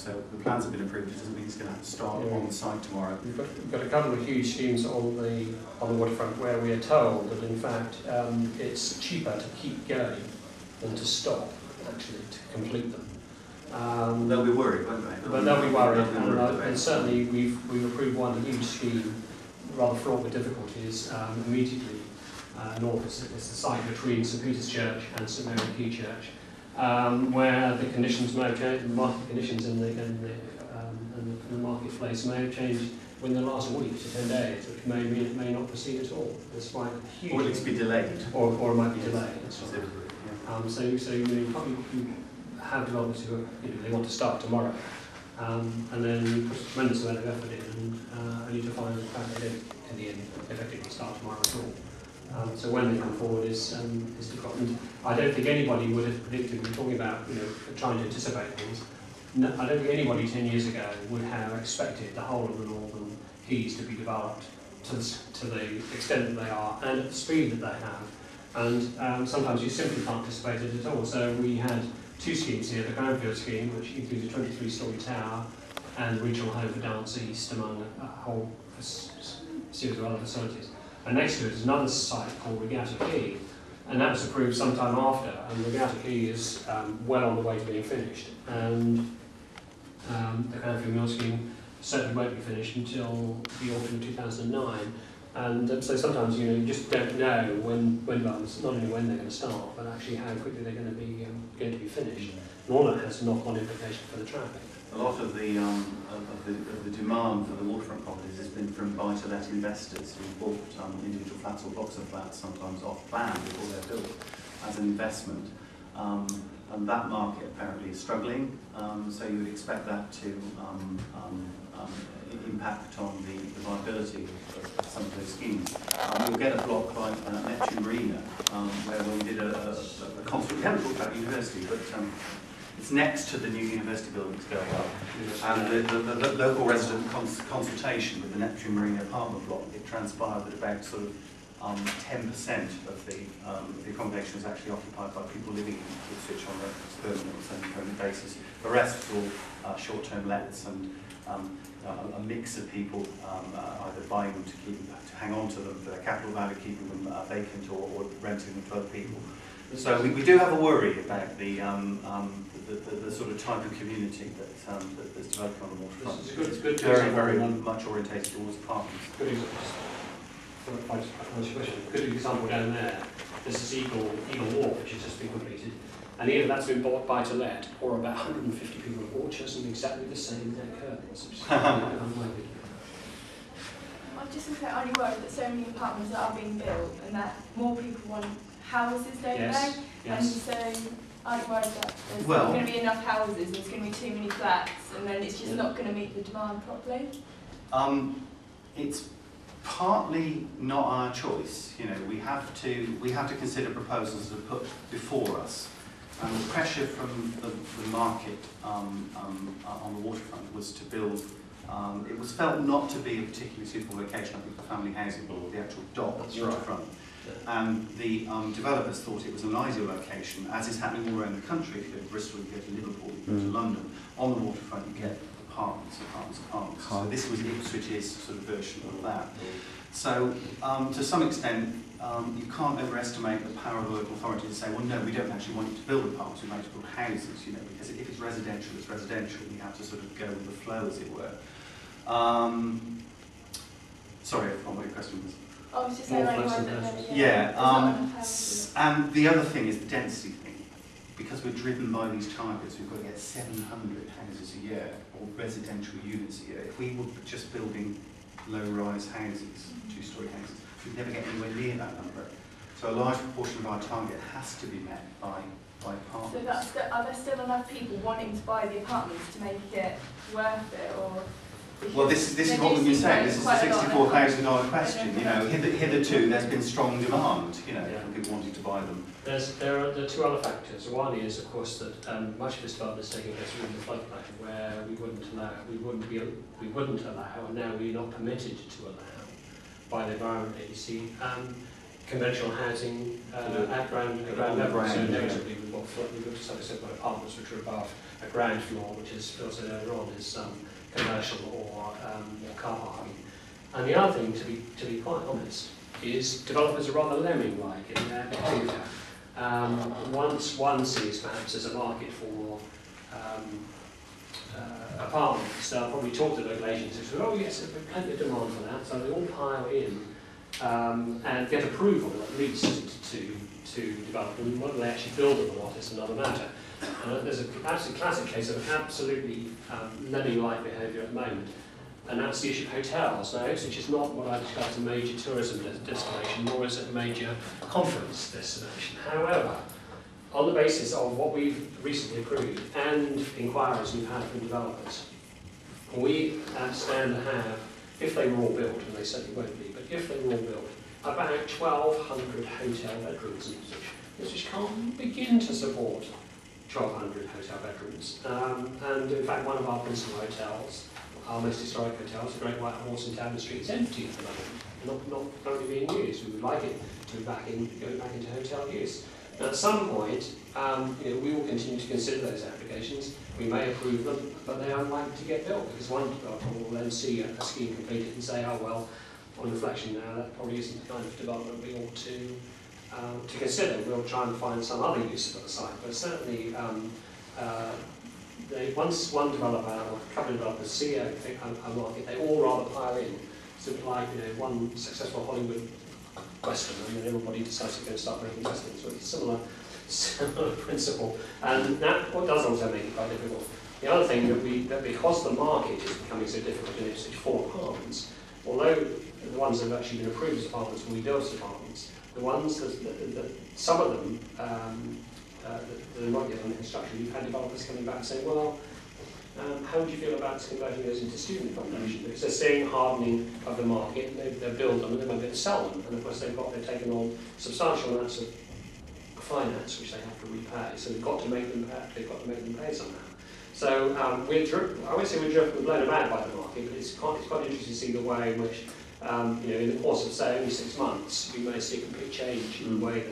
So the plans have been approved, it doesn't mean it's going to start on the site tomorrow. We've got a couple of huge schemes on the waterfront where we are told that in fact it's cheaper to keep going than to stop, actually, to complete them. They'll be worried, won't they? But they'll be worried, and certainly we've approved one huge scheme, rather fraught with difficulties, immediately north. It's the site between St Peter's Church and St Mary Key Church, where the conditions may have changed, the market conditions in the marketplace may have changed within the last week to 10 days, which may not proceed at all, despite huge. Or at least be delayed. Or it might be delayed. So you probably have developers who they want to start tomorrow, and then you put a tremendous amount of effort in, and only to find that they don't in the end effectively start tomorrow at all. So when they come forward is difficult. And I don't think anybody would have predicted, we're talking about trying to anticipate things. No, I don't think anybody 10 years ago would have expected the whole of the northern quays to be developed to the extent that they are and at the speed that they have. And sometimes you simply can't anticipate it at all. So we had two schemes here, the Crownfield scheme, which includes a 23-storey tower and a regional home for Dance East, among a whole series of other facilities. And next to it is another site called Regatta Quay, and that was approved sometime after, and Regatta Quay is well on the way to being finished. And the Crownfield Mill scheme certainly won't be finished until the autumn of 2009. And so sometimes you just don't know when developments, not only when they're going to start, but actually how quickly they're going to be finished. And all that has a knock-on implication for the traffic. A lot of the demand for the waterfront properties has been from buy-to-let investors who bought individual flats or blocks of flats, sometimes off plan before they're built, as an investment. And that market apparently is struggling, so you would expect that to impact on the viability of some of those schemes. You'll get a block like Neptune Marina, where we did a conference. We haven't talked about university, but it's next to the new university buildings going up. And the local resident consultation with the Neptune Marina apartment block, it transpired that about sort of 10% of the accommodation was actually occupied by people living in Ipswich on a permanent basis. The rest was all short-term lets and a mix of people either buying them to hang on to them for their capital value, keeping them vacant, or renting them to other people. So we do have a worry about the sort of type of community that's developing on the waterfront. It's good. Very much orientated towards apartments. Good example down there. This is Eagle Walk, which has just been completed, and either that's been bought by to let, or about 150 people have bought just exactly the same net curtains. I'm just only worried that so many apartments are being built, and that more people want houses, don't they? Yes. And so I'm worried that there's not going to be enough houses, there's going to be too many flats, and then it's just not going to meet the demand properly. It's partly not our choice. We have to consider proposals that are put before us, and the pressure from the market on the waterfront was to build. It was felt not to be a particularly suitable location, I think, for family housing, or the actual dock at the waterfront. And the developers thought it was an ideal location, as is happening all around the country. If you go to Bristol, you go to Liverpool, you go to London. On the waterfront, you get apartments. So this was Ipswich's sort of version of that. So to some extent, you can't overestimate the power of the local authority to say, well, no, we don't actually want you to build apartments, we want you to build houses, because if it's residential, it's residential. You have to sort of go with the flow, as it were. Sorry, I forgot what your question was. I was just saying, and the other thing is the density thing. Because we're driven by these targets, we've got to get 700 houses a year, or residential units a year. If we were just building low-rise houses, two-storey houses, we'd never get anywhere near that number. So a large proportion of our target has to be met by apartments. So are there still enough people wanting to buy the apartments to make it worth it, or? Well, this is what we've been saying. This is a $64,000 question. Hitherto there's been strong demand. From people wanting to buy them. There are two other factors. One is, of course, that much of this development is taking place within the floodplain, where we wouldn't allow, and now we're not permitted to allow by the Environment Agency, conventional housing at ground level. So inevitably we've got to some extent apartments which are above ground floor, which is filtered earlier on, is commercial or car parking. And the other thing, to be quite honest, is developers are rather lemming-like in their behaviour. Once one sees perhaps as a market for apartments, they'll probably talk to local agencies, say, oh yes, there's plenty of demand for that, so they all pile in and get approval at least to develop them. Whether they actually build them or not is another matter. There's an absolutely classic case of absolutely lemming-like behaviour at the moment, and that's the issue of hotels. Now, Ipswich is not what I describe as a major tourism destination, nor is it a major conference destination. However, on the basis of what we've recently approved and inquiries we've had from developers, we stand to have, if they were all built, and they certainly won't be, but if they were all built, about 1,200 hotel bedrooms in Ipswich. Ipswich can't begin to support 1,200 hotel bedrooms. And in fact, one of our principal hotels, our most historic hotel, is the Great White Horse in Town Street. It's empty at the moment, not currently being used. We would like it to be going back into hotel use. Now, at some point, we will continue to consider those applications. We may approve them, but they are unlikely to get built because one developer will then see a scheme completed and say, oh well, on reflection now, that probably isn't the kind of development we ought to consider. We'll try and find some other use for the site, but certainly once one developer or a couple of developers see a market, they all rather pile in. So like one successful Hollywood Western, and then everybody decides to go start making Westerns. So it's a similar principle, and that what does also make it quite difficult. The other thing that because the market is becoming so difficult in Ipswich for apartments, although the ones that have actually been approved as apartments will be built as apartments, the ones that some of them that are not yet under construction, you've had developers coming back saying, well, how would you feel about converting those into student accommodation? Because they're seeing hardening of the market, they build them and they won't be able to sell them, and of course they've taken on substantial amounts of finance which they have to repay, so they've got to make them pay somehow. So I won't say we're driven, blown about by the market, but it's quite interesting to see the way in which in the course of say only 6 months we may see a complete change in the way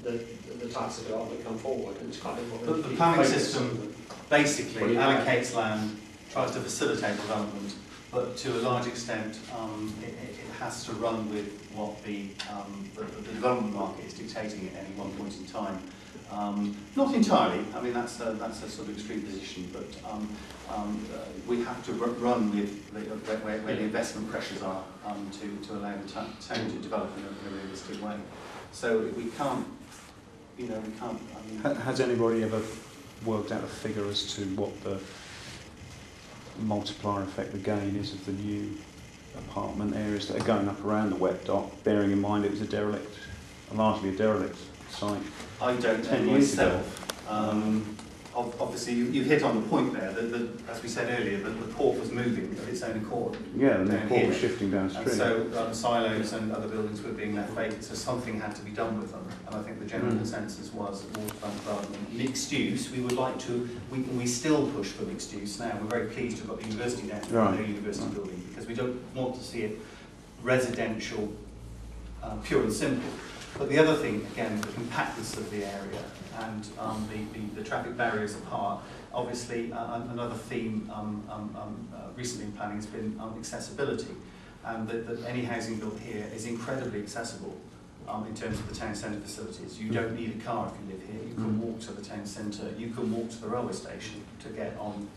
that the types of development come forward, and it's quite important. The planning system basically allocates land, tries to facilitate development, but to a large extent it has to run with what the development market is dictating at any one point in time. Not entirely, I mean that's a sort of extreme position, but we have to run with where the investment pressures are to allow the town to develop in a realistic way. So we can't, we can't. I mean, has anybody ever worked out a figure as to what the multiplier effect, the gain is of the new apartment areas that are going up around the wet dock, bearing in mind it was largely a derelict site? I don't know myself. Obviously, you hit on the point there, that as we said earlier, that the port was moving of its own accord. Yeah, and the port was shifting downstream. And so silos and other buildings were being left vacant, so something had to be done with them. And I think the general consensus was that waterfront development, mixed use, we would like to, we still push for mixed use now. We're very pleased to have got the university down to the new university building, because we don't want to see it residential, pure and simple. But the other thing, again, the compactness of the area and the traffic barriers apart. Obviously, another theme recently in planning has been accessibility, and that any housing built here is incredibly accessible in terms of the town centre facilities. You don't need a car if you live here. You can walk to the town centre. You can walk to the railway station to get on